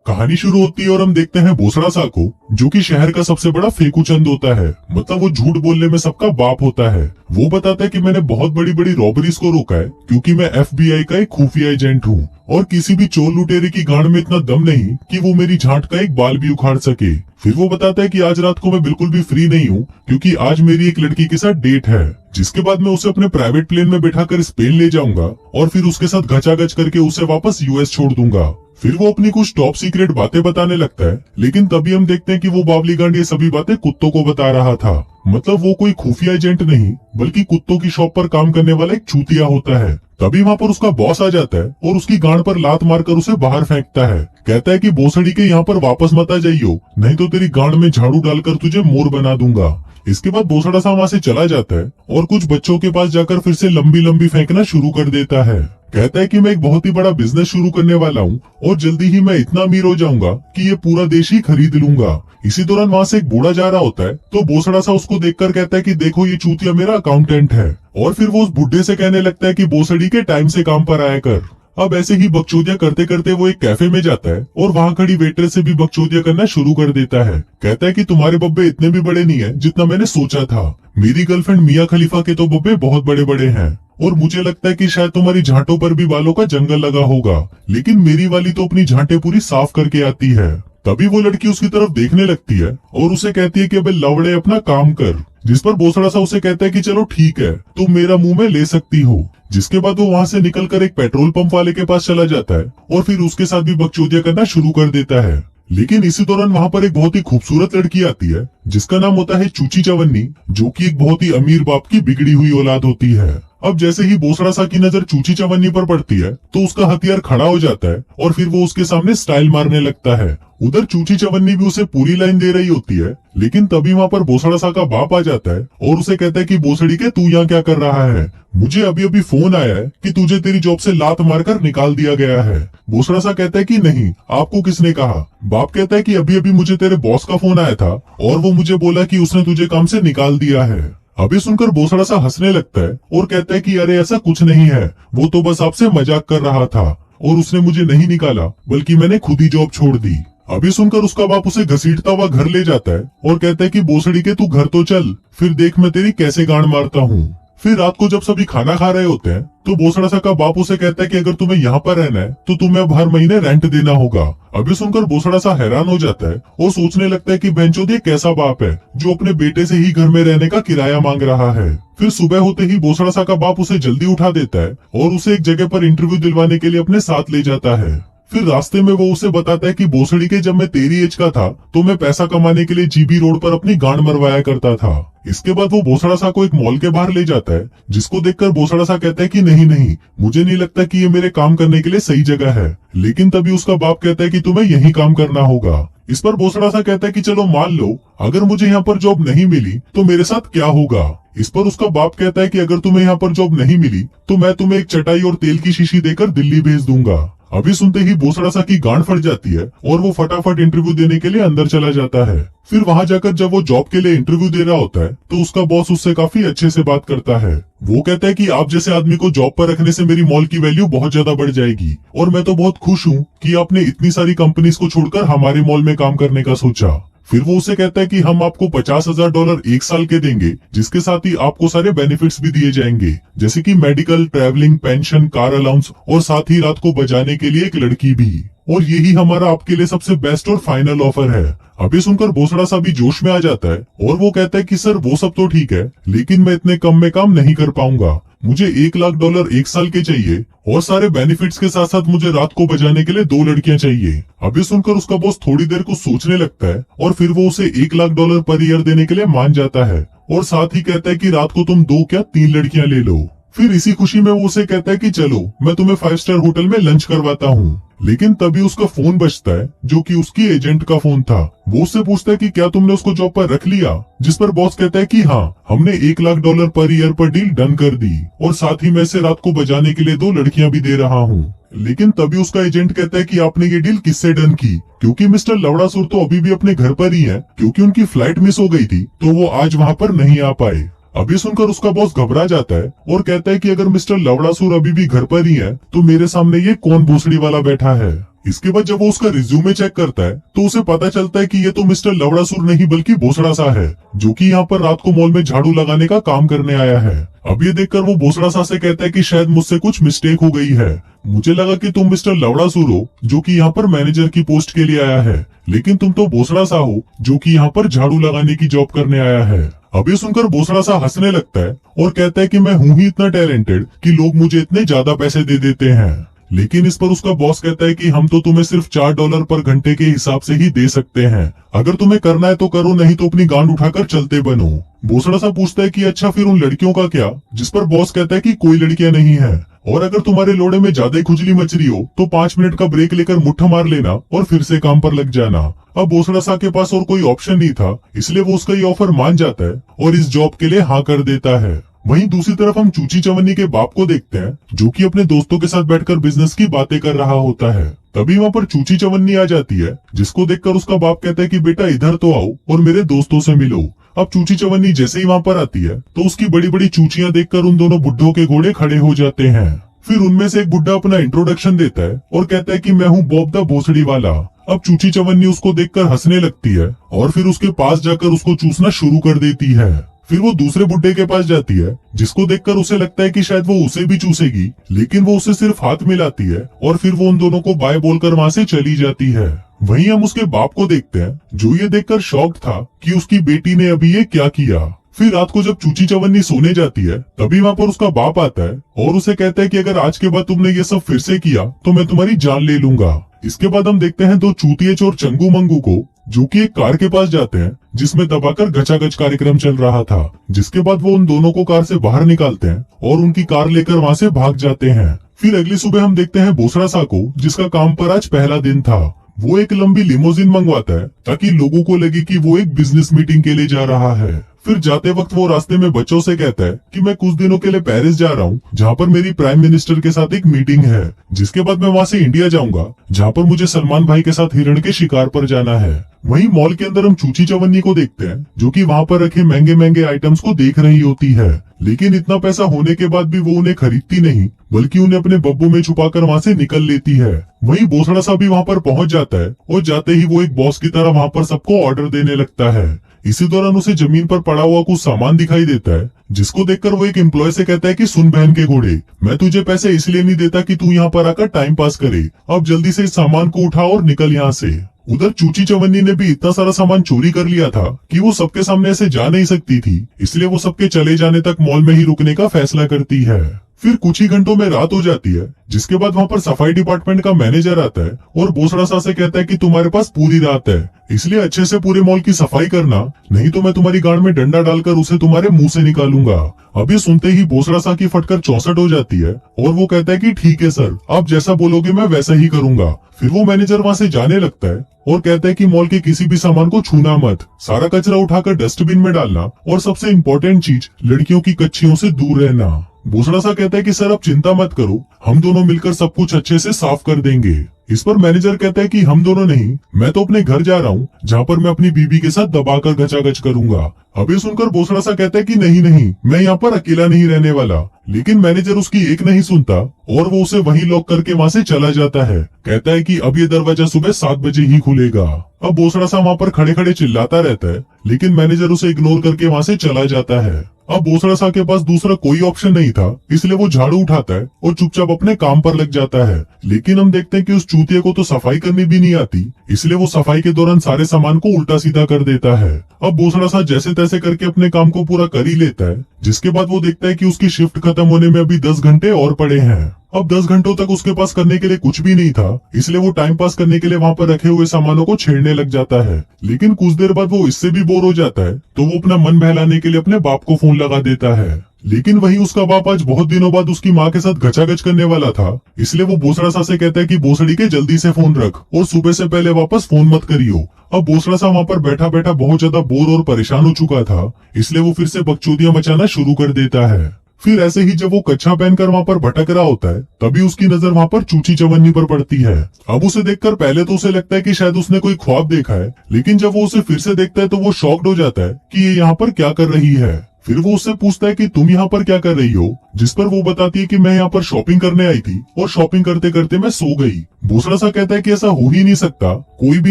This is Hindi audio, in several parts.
कहानी शुरू होती है और हम देखते हैं बोसड़ा सा को, जो कि शहर का सबसे बड़ा फेकूचंद होता है। मतलब वो झूठ बोलने में सबका बाप होता है। वो बताता है कि मैंने बहुत बड़ी बड़ी रॉबरीज को रोका है क्योंकि मैं FBI का एक खुफिया एजेंट हूँ और किसी भी चोर लुटेरे की गांड में इतना दम नहीं कि वो मेरी झांट का एक बाल भी उखाड़ सके। फिर वो बताता है कि आज रात को मैं बिल्कुल भी फ्री नहीं हूँ क्योंकि आज मेरी एक लड़की के साथ डेट है, जिसके बाद मैं उसे अपने प्राइवेट प्लेन में बैठाकर स्पेन ले जाऊंगा और फिर उसके साथ गचागच करके उसे वापस US छोड़ दूंगा। फिर वो अपनी कुछ टॉप सीक्रेट बातें बताने लगता है, लेकिन तभी हम देखते हैं कि वो बावली गांड ये सभी बातें कुत्तों को बता रहा था। मतलब वो कोई खुफिया एजेंट नहीं बल्कि कुत्तों की शॉप पर काम करने वाला एक चूतिया होता है। तभी वहाँ पर उसका बॉस आ जाता है और उसकी गांड पर लात मारकर उसे बाहर फेंकता है। कहता है कि भोसड़ी के यहाँ पर वापस मत आ जाइयो, नहीं तो तेरी गांड में झाड़ू डालकर तुझे मोर बना दूंगा। इसके बाद भोसड़ा सा वहाँ से चला जाता है और कुछ बच्चों के पास जाकर फिर से लंबी लंबी फेंकना शुरू कर देता है। कहता है कि मैं एक बहुत ही बड़ा बिजनेस शुरू करने वाला हूँ और जल्दी ही मैं इतना अमीर हो जाऊंगा कि ये पूरा देश ही खरीद लूंगा। इसी दौरान वहाँ से एक बूढ़ा जा रहा होता है तो भोसड़ा सा उसको देखकर कहता है कि देखो ये चूतिया मेरा अकाउंटेंट है। और फिर वो उस बुढ़े से कहने लगता है कि भोसड़ी के टाइम से काम पर आया कर। अब ऐसे ही बकचोदिया करते करते वो एक कैफे में जाता है और वहाँ खड़ी वेटर से भी बकचोदिया करना शुरू कर देता है। कहता है कि तुम्हारे बब्बे इतने भी बड़े नहीं है जितना मैंने सोचा था। मेरी गर्लफ्रेंड मियाँ खलीफा के तो बब्बे बहुत बड़े बड़े हैं और मुझे लगता है कि शायद तुम्हारी झांटों पर भी बालों का जंगल लगा होगा, लेकिन मेरी वाली तो अपनी झांटें पूरी साफ करके आती है। तभी वो लड़की उसकी तरफ देखने लगती है और उसे कहती है कि अबे लवड़े अपना काम कर, जिस पर भोसड़ा सा उसे कहता है कि चलो ठीक है तुम मेरा मुंह में ले सकती हो। जिसके बाद वो वहाँ से निकलकर एक पेट्रोल पंप वाले के पास चला जाता है और फिर उसके साथ भी बकचोदिया करना शुरू कर देता है। लेकिन इसी दौरान वहाँ पर एक बहुत ही खूबसूरत लड़की आती है जिसका नाम होता है चूची चवन्नी, जो कि एक बहुत ही अमीर बाप की बिगड़ी हुई औलाद होती है। अब जैसे ही भोसड़ा सा की नजर चूची चवन्नी पर पड़ती है तो उसका हथियार खड़ा हो जाता है और फिर वो उसके सामने स्टाइल मारने लगता है। उधर चूची चवन्नी भी उसे पूरी लाइन दे रही होती है, लेकिन तभी वहाँ पर भोसड़ा सा का बाप आ जाता है और उसे कहता है कि भोसड़ी के तू यहाँ क्या कर रहा है, मुझे अभी अभी फोन आया है कि तुझे तेरी जॉब से लात मारकर निकाल दिया गया है। भोसड़ा सा कहता है कि नहीं, आपको किसने कहा। बाप कहता है कि अभी अभी मुझे तेरे बॉस का फोन आया था और वो मुझे बोला कि उसने तुझे काम से निकाल दिया है। अभी सुनकर भोसड़ा सा हंसने लगता है और कहता है कि अरे ऐसा कुछ नहीं है, वो तो बस आपसे मजाक कर रहा था और उसने मुझे नहीं निकाला बल्कि मैंने खुद ही जॉब छोड़ दी। अभी सुनकर उसका बाप उसे घसीटता हुआ घर ले जाता है और कहता है कि भोसड़ी के तू घर तो चल, फिर देख मैं तेरी कैसे गांड मारता हूँ। फिर रात को जब सभी खाना खा रहे होते हैं तो भोसड़ा सा का बाप उसे कहता है कि अगर तुम्हें यहाँ पर रहना है तो तुम्हें अब हर महीने रेंट देना होगा। अभी सुनकर भोसड़ा सा हैरान हो जाता है और सोचने लगता है कि बेंचोद ये कैसा बाप है जो अपने बेटे से ही घर में रहने का किराया मांग रहा है। फिर सुबह होते ही भोसड़ा सा का बाप उसे जल्दी उठा देता है और उसे एक जगह पर इंटरव्यू दिलवाने के लिए अपने साथ ले जाता है। फिर रास्ते में वो उसे बताता है कि भोसड़ी के जब मैं तेरी एज का था तो मैं पैसा कमाने के लिए GB रोड पर अपनी गांड मरवाया करता था। इसके बाद वो भोसड़ा सा को एक मॉल के बाहर ले जाता है, जिसको देखकर भोसड़ा सा कहता है कि नहीं नहीं, मुझे नहीं लगता कि ये मेरे काम करने के लिए सही जगह है। लेकिन तभी उसका बाप कहता है कि तुम्हें यही काम करना होगा। इस पर भोसड़ा सा कहता है कि चलो मान लो अगर मुझे यहाँ पर जॉब नहीं मिली तो मेरे साथ क्या होगा। इस पर उसका बाप कहता है कि अगर तुम्हें यहाँ पर जॉब नहीं मिली तो मैं तुम्हें एक चटाई और तेल की शीशी देकर दिल्ली भेज दूंगा। अभी सुनते ही भोसड़ा सा की गांड फट जाती है और वो फटाफट इंटरव्यू देने के लिए अंदर चला जाता है। फिर वहां जाकर जब वो जॉब के लिए इंटरव्यू दे रहा होता है तो उसका बॉस उससे काफी अच्छे से बात करता है। वो कहता है कि आप जैसे आदमी को जॉब पर रखने से मेरी मॉल की वैल्यू बहुत ज्यादा बढ़ जाएगी और मैं तो बहुत खुश हूँ कि आपने इतनी सारी कंपनीज को छोड़कर हमारे मॉल में काम करने का सोचा। फिर वो उसे कहता है कि हम आपको $50,000 एक साल के देंगे, जिसके साथ ही आपको सारे बेनिफिट्स भी दिए जाएंगे, जैसे कि medical, travelling, pension, car allowance और साथ ही रात को बजाने के लिए एक लड़की भी। और यही हमारा आपके लिए सबसे बेस्ट और फाइनल ऑफर है। अभी सुनकर भोसड़ा सा भी जोश में आ जाता है और वो कहता है कि सर वो सब तो ठीक है, लेकिन मैं इतने कम में काम नहीं कर पाऊंगा। मुझे $1,00,000 एक साल के चाहिए और सारे बेनिफिट्स के साथ साथ मुझे रात को बजाने के लिए 2 लड़कियां चाहिए। अभी सुनकर उसका बॉस थोड़ी देर को सोचने लगता है और फिर वो उसे $1,00,000 पर ईयर देने के लिए मान जाता है और साथ ही कहता है कि रात को तुम 2 क्या 3 लड़कियां ले लो। फिर इसी खुशी में वो उसे कहता है कि चलो मैं तुम्हें 5 स्टार होटल में लंच करवाता हूँ। लेकिन तभी उसका फोन बजता है जो कि उसकी एजेंट का फोन था। वो उससे पूछता है कि क्या तुमने उसको जॉब पर रख लिया, जिस पर बॉस कहता है कि हाँ, हमने $1 लाख पर ईयर पर डील डन कर दी और साथ ही मैं इसे रात को बजाने के लिए 2 लड़कियां भी दे रहा हूँ। लेकिन तभी उसका एजेंट कहता है कि आपने ये डील किससे डन की, क्योंकि मिस्टर लवड़ासुर तो अभी भी अपने घर पर ही है, क्योंकि उनकी फ्लाइट मिस हो गई थी तो वो आज वहाँ पर नहीं आ पाए। अभी सुनकर उसका बॉस घबरा जाता है और कहता है कि अगर मिस्टर लवड़ासुर अभी भी घर पर ही है तो मेरे सामने ये कौन भोसड़ी वाला बैठा है। इसके बाद जब वो उसका रिज्यूमे चेक करता है तो उसे पता चलता है कि ये तो मिस्टर लवड़ासुर नहीं बल्कि भोसड़ा सा है, जो कि यहाँ पर रात को मॉल में झाड़ू लगाने का काम करने आया है। अब ये देखकर वो भोसड़ा सा से कहता है कि शायद मुझसे कुछ मिस्टेक हो गई है, मुझे लगा कि तुम मिस्टर लवड़ासुर हो जो कि यहाँ पर मैनेजर की पोस्ट के लिए आया है, लेकिन तुम तो भोसड़ा सा हो जो कि यहाँ पर झाड़ू लगाने की जॉब करने आया है। अभी सुनकर भोसड़ा सा हंसने लगता है और कहता है कि मैं हूँ ही इतना टैलेंटेड कि लोग मुझे इतने ज्यादा पैसे दे देते हैं। लेकिन इस पर उसका बॉस कहता है कि हम तो तुम्हें सिर्फ $4 पर घंटे के हिसाब से ही दे सकते हैं, अगर तुम्हें करना है तो करो, नहीं तो अपनी गांड उठाकर चलते बनो। भोसड़ा सा पूछता है कि अच्छा फिर उन लड़कियों का क्या, जिस पर बॉस कहता है कि कोई लड़कियां नहीं है और अगर तुम्हारे लोड़े में ज्यादा ही खुजली मच रही हो तो 5 मिनट का ब्रेक लेकर मुट्ठा मार लेना और फिर से काम पर लग जाना। अब भोसड़ा सा के पास और कोई ऑप्शन नहीं था, इसलिए वो उसका ये ऑफर मान जाता है और इस जॉब के लिए हाँ कर देता है। वहीं दूसरी तरफ हम चूची चवन्नी के बाप को देखते हैं जो कि अपने दोस्तों के साथ बैठकर बिजनेस की बातें कर रहा होता है। तभी वहाँ पर चूची चवन्नी आ जाती है, जिसको देखकर उसका बाप कहता है कि बेटा इधर तो आओ और मेरे दोस्तों से मिलो। अब चूची चवन्नी जैसे ही वहाँ पर आती है तो उसकी बड़ी बड़ी चूचियां देखकर उन दोनों बुड्ढों के घोड़े खड़े हो जाते हैं। फिर उनमें से एक बुड्ढा अपना इंट्रोडक्शन देता है और कहता है कि मैं हूँ बॉब द भोसड़ी वाला। अब चूची चवन्नी उसको देखकर हंसने लगती है और फिर उसके पास जाकर उसको चूसना शुरू कर देती है। फिर वो दूसरे बुड्ढे के पास जाती है, जिसको देखकर उसे लगता है कि शायद वो उसे भी चूसेगी, लेकिन वो उसे सिर्फ हाथ मिलाती है और फिर वो उन दोनों को बाय बोलकर वहाँ से चली जाती है। वहीं हम उसके बाप को देखते हैं जो ये देखकर शॉक्ड था कि उसकी बेटी ने अभी ये क्या किया। फिर रात को जब चूची चवन्नी सोने जाती है तभी वहाँ पर उसका बाप आता है और उसे कहता है कि अगर आज के बाद तुमने ये सब फिर से किया तो मैं तुम्हारी जान ले लूंगा। इसके बाद हम देखते हैं 2 चूतिए चोर चंगू मंगू को, जो कि एक कार के पास जाते हैं जिसमें दबाकर गचागच कार्यक्रम चल रहा था। जिसके बाद वो उन दोनों को कार से बाहर निकालते हैं और उनकी कार लेकर वहाँ से भाग जाते हैं। फिर अगली सुबह हम देखते हैं भोसड़ा सा को, जिसका काम पर आज पहला दिन था। वो एक लंबी लिमोजिन मंगवाता है ताकि लोगों को लगे कि वो एक बिजनेस मीटिंग के लिए जा रहा है। फिर जाते वक्त वो रास्ते में बच्चों से कहता है कि मैं कुछ दिनों के लिए पेरिस जा रहा हूँ, जहाँ पर मेरी प्राइम मिनिस्टर के साथ एक मीटिंग है, जिसके बाद मैं वहाँ से इंडिया जाऊंगा, जहाँ पर मुझे सलमान भाई के साथ हिरण के शिकार पर जाना है। वहीं मॉल के अंदर हम चूची चवन्नी को देखते हैं जो कि वहाँ पर रखे महंगे महंगे आइटम्स को देख रही होती है, लेकिन इतना पैसा होने के बाद भी वो उन्हें खरीदती नहीं बल्कि उन्हें अपने बब्बू में छुपाकर वहाँ से निकल लेती है। वहीं भोसड़ा सा भी वहाँ पर पहुंच जाता है और जाते ही वो एक बॉस की तरह वहाँ पर सबको ऑर्डर देने लगता है। इसी दौरान उसे जमीन पर पड़ा हुआ कुछ सामान दिखाई देता है, जिसको देखकर वो एक एम्प्लॉय से कहता है कि सुन बहन के घोड़े, मैं तुझे पैसे इसलिए नहीं देता कि तू यहाँ पर आकर टाइम पास करे, अब जल्दी से इस सामान को उठा और निकल यहाँ से। उधर चूची चवन्नी ने भी इतना सारा सामान चोरी कर लिया था कि वो सबके सामने ऐसे जा नहीं सकती थी, इसलिए वो सबके चले जाने तक मॉल में ही रुकने का फैसला करती है। फिर कुछ ही घंटों में रात हो जाती है, जिसके बाद वहाँ पर सफाई डिपार्टमेंट का मैनेजर आता है और भोसड़ा सा से कहता है कि तुम्हारे पास पूरी रात है, इसलिए अच्छे से पूरे मॉल की सफाई करना, नहीं तो मैं तुम्हारी गाड़ में डंडा डालकर उसे तुम्हारे मुंह से निकालूंगा। अभी सुनते ही भोसड़ा सा की फटकर 64 हो जाती है और वो कहता है कि ठीक है सर, आप जैसा बोलोगे मैं वैसा ही करूंगा। फिर वो मैनेजर वहाँ से जाने लगता है और कहता है कि मॉल के किसी भी सामान को छूना मत, सारा कचरा उठाकर डस्टबिन में डालना और सबसे इम्पोर्टेंट चीज, लड़कियों की कच्चियों से दूर रहना। भोसड़ा सा कहता है कि सर आप चिंता मत करो, हम दोनों मिलकर सब कुछ अच्छे से साफ कर देंगे। इस पर मैनेजर कहता है कि हम दोनों नहीं, मैं तो अपने घर जा रहा हूँ, जहाँ पर मैं अपनी बीबी के साथ दबाकर गचागच करूंगा। अभी सुनकर भोसड़ा सा कहता है कि नहीं नहीं, मैं यहाँ पर अकेला नहीं रहने वाला, लेकिन मैनेजर उसकी एक नहीं सुनता और वो उसे वहीं लॉक करके वहाँ से चला जाता है। कहता है कि अब ये दरवाजा सुबह 7 बजे ही खुलेगा। अब भोसड़ा सा वहाँ पर खड़े खड़े चिल्लाता रहता है, लेकिन मैनेजर उसे इग्नोर करके वहाँ से चला जाता है। अब भोसड़ा सा के पास दूसरा कोई ऑप्शन नहीं था, इसलिए वो झाड़ू उठाता है और चुपचाप अपने काम पर लग जाता है। लेकिन हम देखते हैं कि उस चूतिया को तो सफाई करनी भी नहीं आती, इसलिए वो सफाई के दौरान सारे सामान को उल्टा सीधा कर देता है। अब भोसड़ा सा जैसे तैसे करके अपने काम को पूरा कर ही लेता है, जिसके बाद वो देखता है कि उसकी शिफ्ट खत्म होने में अभी 10 घंटे और पड़े हैं। अब 10 घंटों तक उसके पास करने के लिए कुछ भी नहीं था, इसलिए वो टाइम पास करने के लिए वहाँ पर रखे हुए सामानों को छेड़ने लग जाता है। लेकिन कुछ देर बाद वो इससे भी बोर हो जाता है, तो वो अपना मन बहलाने के लिए अपने बाप को फोन लगा देता है। लेकिन वही उसका बाप आज बहुत दिनों बाद उसकी माँ के साथ गचागच करने वाला था, इसलिए वो बोसड़ा सा से कहता है कि बोसड़ी के जल्दी से फोन रख और सुबह से पहले वापस फोन मत करियो। अब बोसड़ा सा वहाँ पर बैठा बैठा बहुत ज्यादा बोर और परेशान हो चुका था, इसलिए वो फिर से बकचोदियां मचाना शुरू कर देता है। फिर ऐसे ही जब वो कच्छा पहनकर वहाँ पर भटक रहा होता है, तभी उसकी नजर वहाँ पर चूची चवन्नी पर पड़ती है। अब उसे देखकर पहले तो उसे लगता है कि शायद उसने कोई ख्वाब देखा है, लेकिन जब वो उसे फिर से देखता है तो वो शॉक्ड हो जाता है कि ये यहाँ पर क्या कर रही है। फिर वो उससे पूछता है कि तुम यहाँ पर क्या कर रही हो, जिस पर वो बताती है कि मैं यहाँ पर शॉपिंग करने आई थी और शॉपिंग करते करते मैं सो गई। दूसरा सा कहता है कि ऐसा हो ही नहीं सकता, कोई भी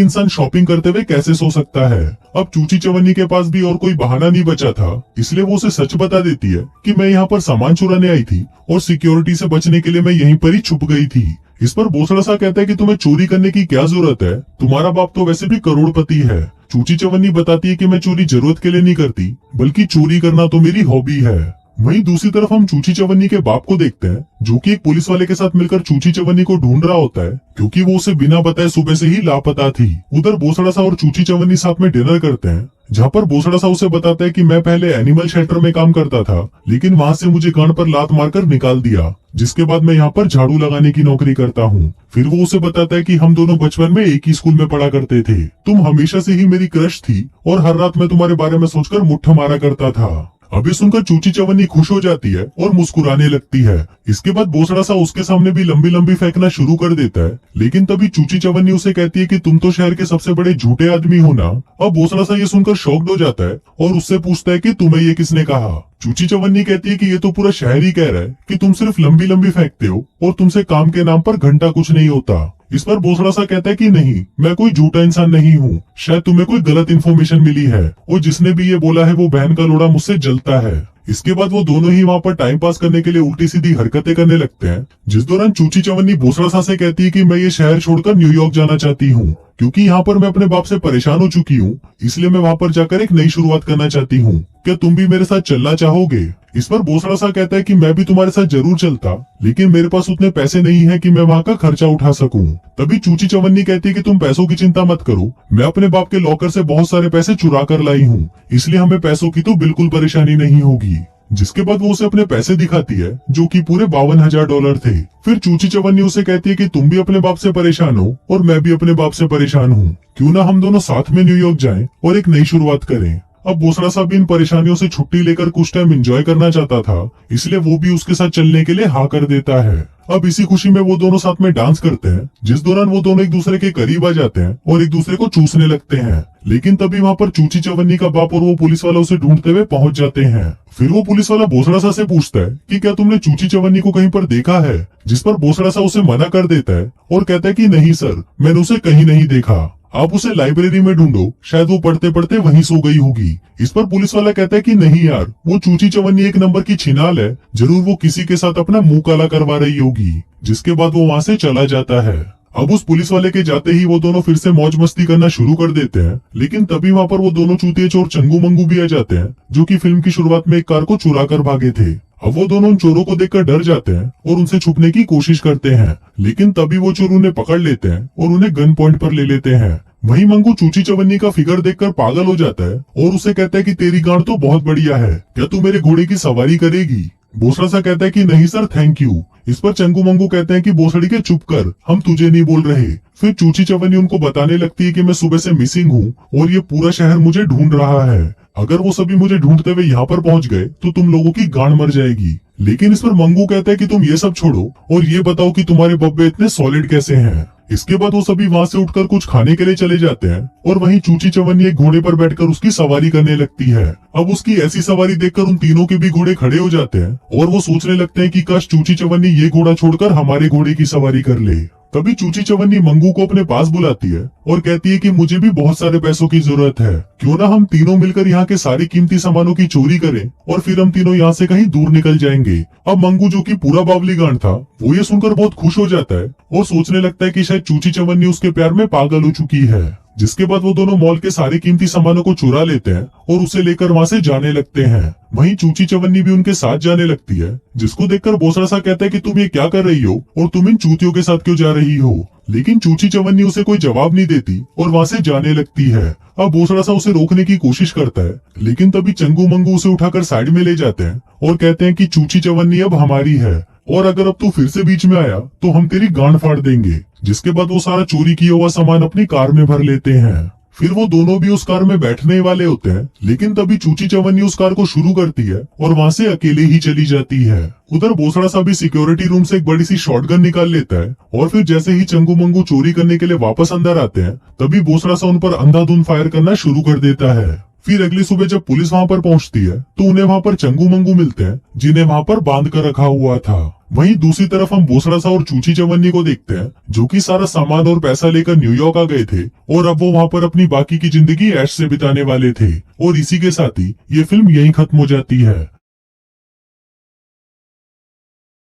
इंसान शॉपिंग करते हुए कैसे सो सकता है। अब चूची चवन्नी के पास भी और कोई बहाना नहीं बचा था, इसलिए वो उसे सच बता देती है कि मैं यहाँ पर सामान चुराने आई थी और सिक्योरिटी से बचने के लिए मैं यहीं पर ही छुप गई थी। इस पर बोसड़ा सा कहता है कि तुम्हें चोरी करने की क्या जरूरत है, तुम्हारा बाप तो वैसे भी करोड़पति है। चूची चवन्नी बताती है कि मैं चोरी जरूरत के लिए नहीं करती, बल्कि चोरी करना तो मेरी हॉबी है। वहीं दूसरी तरफ हम चूची चवन्नी के बाप को देखते हैं, जो कि एक पुलिस वाले के साथ मिलकर चूची चवन्नी को ढूंढ रहा होता है, क्योंकि वो उसे बिना बताए सुबह से ही लापता थी। उधर बोसड़ा सा और चूची चवन्नी साथ में डिनर करते हैं, जहाँ पर बोसड़ा सा उसे बताता है कि मैं पहले एनिमल शेल्टर में काम करता था, लेकिन वहाँ से मुझे कान पर लात मारकर निकाल दिया, जिसके बाद मैं यहाँ पर झाड़ू लगाने की नौकरी करता हूँ। फिर वो उसे बताता है कि हम दोनों बचपन में एक ही स्कूल में पढ़ा करते थे, तुम हमेशा से ही मेरी क्रश थी और हर रात मैं तुम्हारे बारे में सोचकर मुट्ठा मारा करता था। अभी सुनकर चूची चवन्नी खुश हो जाती है और मुस्कुराने लगती है। इसके बाद बोसड़ा सा उसके सामने भी लंबी लंबी फेंकना शुरू कर देता है, लेकिन तभी चूची चवन्नी उसे कहती है कि तुम तो शहर के सबसे बड़े झूठे आदमी हो ना। अब बोसड़ा सा ये सुनकर शॉक्ड हो जाता है और उससे पूछता है कि तुम्हें ये किसने कहा। चूची चवन्नी कहती है कि ये तो पूरा शहर ही कह रहा है कि तुम सिर्फ लंबी लंबी फेंकते हो और तुमसे काम के नाम पर घंटा कुछ नहीं होता। इस पर बोसड़ा सा कहता है कि नहीं, मैं कोई झूठा इंसान नहीं हूँ, शायद तुम्हें कोई गलत इन्फॉर्मेशन मिली है और जिसने भी ये बोला है वो बहन का लोड़ा मुझसे जलता है। इसके बाद वो दोनों ही वहाँ पर टाइम पास करने के लिए उल्टी सीधी हरकतें करने लगते हैं, जिस दौरान चूची चवन्नी बोसड़ा सा से कहती है कि मैं ये शहर छोड़कर न्यूयॉर्क जाना चाहती हूँ, क्योंकि यहाँ पर मैं अपने बाप से परेशान हो चुकी हूँ, इसलिए मैं वहाँ पर जाकर एक नई शुरुआत करना चाहती हूँ। क्या तुम भी मेरे साथ चलना चाहोगे? इस पर बोसड़ा सा कहता है कि मैं भी तुम्हारे साथ जरूर चलता, लेकिन मेरे पास उतने पैसे नहीं है कि मैं वहाँ का खर्चा उठा सकूं। तभी चूची चवन्नी कहती है कि तुम पैसों की चिंता मत करो, मैं अपने बाप के लॉकर से बहुत सारे पैसे चुरा कर लाई हूँ, इसलिए हमें पैसों की तो बिल्कुल परेशानी नहीं होगी। जिसके बाद वो उसे अपने पैसे दिखाती है, जो कि पूरे $52,000 थे। फिर चूची चवन्नी उसे कहती है कि तुम भी अपने बाप से परेशान हो और मैं भी अपने बाप से परेशान हूँ, क्यों ना हम दोनों साथ में न्यूयॉर्क जाएं और एक नई शुरुआत करें। अब बोसड़ा सा भी इन परेशानियों से छुट्टी लेकर कुछ टाइम एंजॉय करना चाहता था, इसलिए वो भी उसके साथ चलने के लिए हाँ कर देता है। अब इसी खुशी में वो दोनों साथ में डांस करते हैं, जिस दौरान वो दोनों एक दूसरे के करीब आ जाते हैं और एक दूसरे को चूसने लगते हैं। लेकिन तभी वहाँ पर चूची चवन्नी का बाप और वो पुलिस वाला उसे ढूंढते हुए पहुंच जाते हैं। फिर वो पुलिस वाला बोसड़ा सा से पूछता है कि क्या तुमने चूची चवन्नी को कहीं पर देखा है, जिस पर बोसड़ा सा उसे मना कर देता है और कहता है कि नहीं सर, मैंने उसे कहीं नहीं देखा, आप उसे लाइब्रेरी में ढूंढो, शायद वो पढ़ते पढ़ते वहीं सो गई होगी। इस पर पुलिस वाला कहता है कि नहीं यार, वो चूची चवन्नी एक नंबर की छिनाल है, जरूर वो किसी के साथ अपना मुंह काला करवा रही होगी। जिसके बाद वो वहाँ से चला जाता है। अब उस पुलिस वाले के जाते ही वो दोनों फिर से मौज मस्ती करना शुरू कर देते हैं, लेकिन तभी वहाँ पर वो दोनों चूतिए चोर चंगू मंगू भी आ जाते हैं, जो कि फिल्म की शुरुआत में एक कार को चुरा कर भागे थे। अब वो दोनों उन चोरों को देखकर डर जाते हैं और उनसे छुपने की कोशिश करते हैं, लेकिन तभी वो चोर उन्हें पकड़ लेते हैं और उन्हें गन पॉइंट पर ले लेते हैं। वहीं मंगू चूची चवन्नी का फिगर देखकर पागल हो जाता है और उसे कहता है कि तेरी गांड तो बहुत बढ़िया है, क्या तू मेरे घोड़े की सवारी करेगी? बोसड़ा सा कहता है कि नहीं सर, थैंक यू। इस पर चंगू मंगू कहते हैं कि बोसड़ी के चुप कर, हम तुझे नहीं बोल रहे। फिर चूची चवन्नी उनको बताने लगती है कि मैं सुबह से मिसिंग हूँ और ये पूरा शहर मुझे ढूंढ रहा है, अगर वो सभी मुझे ढूंढते हुए यहाँ पर पहुँच गए तो तुम लोगों की गांड मर जाएगी। लेकिन इस पर मंगू कहता है कि तुम ये सब छोड़ो और ये बताओ कि तुम्हारे बब्बे इतने सॉलिड कैसे हैं। इसके बाद वो सभी वहाँ से उठकर कुछ खाने के लिए चले जाते हैं और वहीं चूची चवन्नी एक घोड़े पर बैठकर उसकी सवारी करने लगती है। अब उसकी ऐसी सवारी देखकर उन तीनों के भी घोड़े खड़े हो जाते हैं और वो सोचने लगते हैं कि काश चूची चवन्नी ये घोड़ा छोड़कर हमारे घोड़े की सवारी कर ले। तभी चूची चवन्नी मंगू को अपने पास बुलाती है और कहती है कि मुझे भी बहुत सारे पैसों की जरूरत है, क्यों ना हम तीनों मिलकर यहाँ के सारे कीमती सामानों की चोरी करें और फिर हम तीनों यहाँ से कहीं दूर निकल जाएंगे। अब मंगू, जो कि पूरा बावली गांड था, वो ये सुनकर बहुत खुश हो जाता है और सोचने लगता है कि शायद चूची चवन्नी उसके प्यार में पागल हो चुकी है। जिसके बाद वो दोनों मॉल के सारे कीमती सामानों को चुरा लेते हैं और उसे लेकर वहाँ से जाने लगते हैं। वहीं चूची चवन्नी भी उनके साथ जाने लगती है, जिसको देखकर बोसड़ा सा कहता है कि तुम ये क्या कर रही हो और तुम इन चूतियों के साथ क्यों जा रही हो। लेकिन चूची चवन्नी उसे कोई जवाब नहीं देती और वहाँ से जाने लगती है। अब बोसड़ा सा उसे रोकने की कोशिश करता है, लेकिन तभी चंगू मंगू उसे उठाकर साइड में ले जाते हैं और कहते हैं कि चूची चवन्नी अब हमारी है और अगर अब तू फिर से बीच में आया तो हम तेरी गांड फाड़ देंगे। जिसके बाद वो सारा चोरी किया हुआ सामान अपनी कार में भर लेते हैं। फिर वो दोनों भी उस कार में बैठने वाले होते हैं, लेकिन तभी चूची चवन्नी उस कार को शुरू करती है और वहाँ से अकेले ही चली जाती है। उधर बोसड़ा सा भी सिक्योरिटी रूम से एक बड़ी सी शॉटगन निकाल लेता है और फिर जैसे ही चंगू मंगू चोरी करने के लिए वापस अंदर आते हैं, तभी बोसड़ा सा उन पर अंधाधुंध फायर करना शुरू कर देता है। फिर अगली सुबह जब पुलिस वहाँ पर पहुँचती है तो उन्हें वहाँ पर चंगू मंगू मिलते हैं, जिन्हें वहाँ पर बांध कर रखा हुआ था। वहीं दूसरी तरफ हम बोसड़ा सा और चूची चवन्नी को देखते हैं, जो कि सारा सामान और पैसा लेकर न्यूयॉर्क आ गए थे और अब वो वहाँ पर अपनी बाकी की जिंदगी ऐश से बिताने वाले थे। और इसी के साथ ही ये फिल्म यहीं खत्म हो जाती है।